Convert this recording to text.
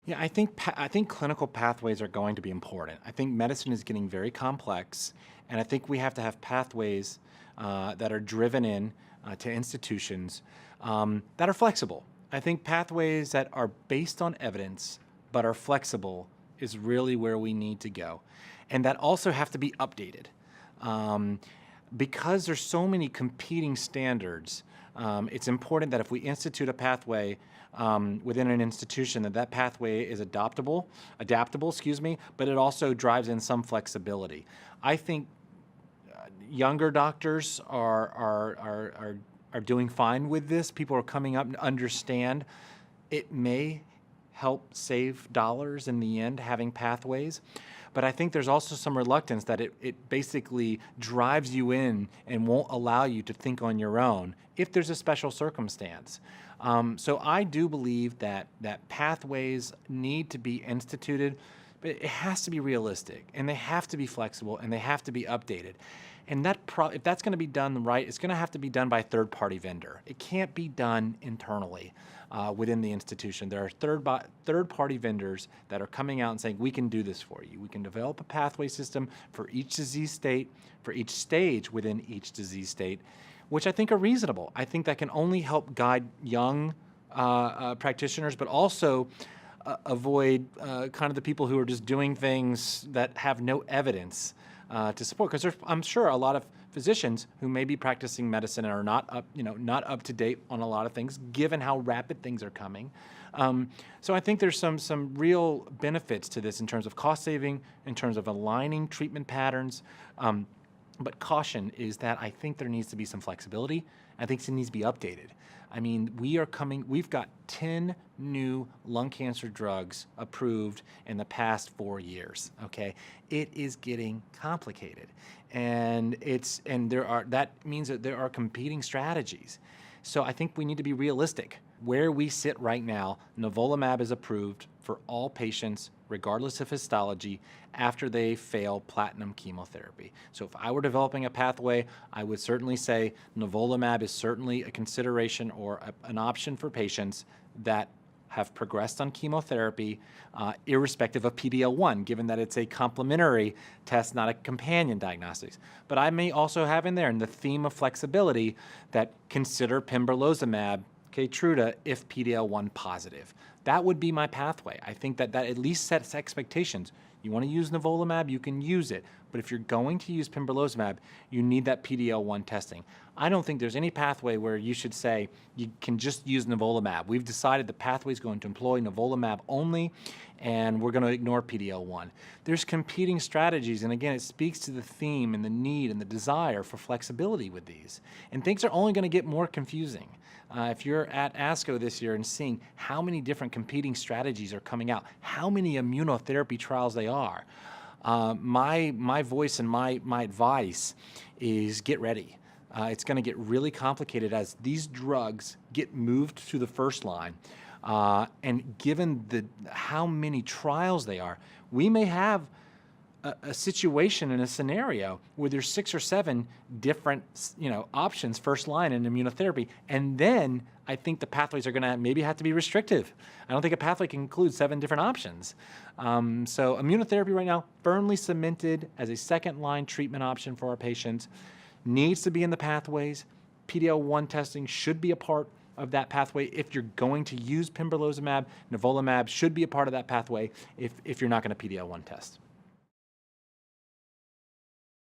Yeah, I think clinical pathways are going to be important. I think medicine is getting very complex, and I think we have to have pathways that are driven in to institutions that are flexible. I think pathways that are based on evidence but are flexible is really where we need to go, and that also have to be updated. Um, because there's so many competing standards, it's important that if we institute a pathway within an institution, that pathway is adaptable, excuse me, but it also drives in some flexibility. I think younger doctors are doing fine with this. People are coming up and understand it may help save dollars in the end having pathways. But I think there's also some reluctance that it basically drives you in and won't allow you to think on your own if there's a special circumstance. So I do believe that pathways need to be instituted, but it has to be realistic, and they have to be flexible, and they have to be updated. And if that's going to be done right, it's going to have to be done by a third-party vendor. It can't be done internally within the institution. There are third-party vendors that are coming out and saying, we can do this for you. We can develop a pathway system for each disease state, for each stage within each disease state, which I think are reasonable. I think that can only help guide young practitioners, but also avoid kind of the people who are just doing things that have no evidence to support. Because I'm sure a lot of physicians who may be practicing medicine and are not up to date on a lot of things, given how rapid things are coming. So I think there's some real benefits to this in terms of cost saving, in terms of aligning treatment patterns. But caution is that I think there needs to be some flexibility. I think it needs to be updated. I mean, we've got 10 new lung cancer drugs approved in the past 4 years, okay? It is getting complicated. And that means that there are competing strategies. So I think we need to be realistic. Where we sit right now, nivolumab is approved for all patients, regardless of histology, after they fail platinum chemotherapy. So if I were developing a pathway, I would certainly say nivolumab is certainly a consideration or an option for patients that have progressed on chemotherapy, irrespective of PD-L1, given that it's a complementary test, not a companion diagnostics. But I may also have in there, in the theme of flexibility, that consider pembrolizumab, Keytruda, if PD-L1 positive. That would be my pathway. I think that at least sets expectations. You want to use nivolumab, you can use it. But if you're going to use pembrolizumab, you need that PD-L1 testing. I don't think there's any pathway where you should say you can just use nivolumab. We've decided the pathway is going to employ nivolumab only, and we're going to ignore PD-L1. There's competing strategies, and again, it speaks to the theme and the need and the desire for flexibility with these. And things are only going to get more confusing. If you're at ASCO this year and seeing how many different competing strategies are coming out, how many immunotherapy trials they are, my voice and my advice is get ready. It's going to get really complicated as these drugs get moved to the first line. And given how many trials they are, we may have a situation in a scenario where there's 6 or 7 different options first line in immunotherapy, and then I think the pathways are going to maybe have to be restrictive. I don't think a pathway can include 7 different options. So immunotherapy right now firmly cemented as a second line treatment option for our patients, needs to be in the pathways. PD-L1 testing should be a part of that pathway. If you're going to use pembrolizumab, nivolumab should be a part of that pathway if you're not going to PD-L1 test.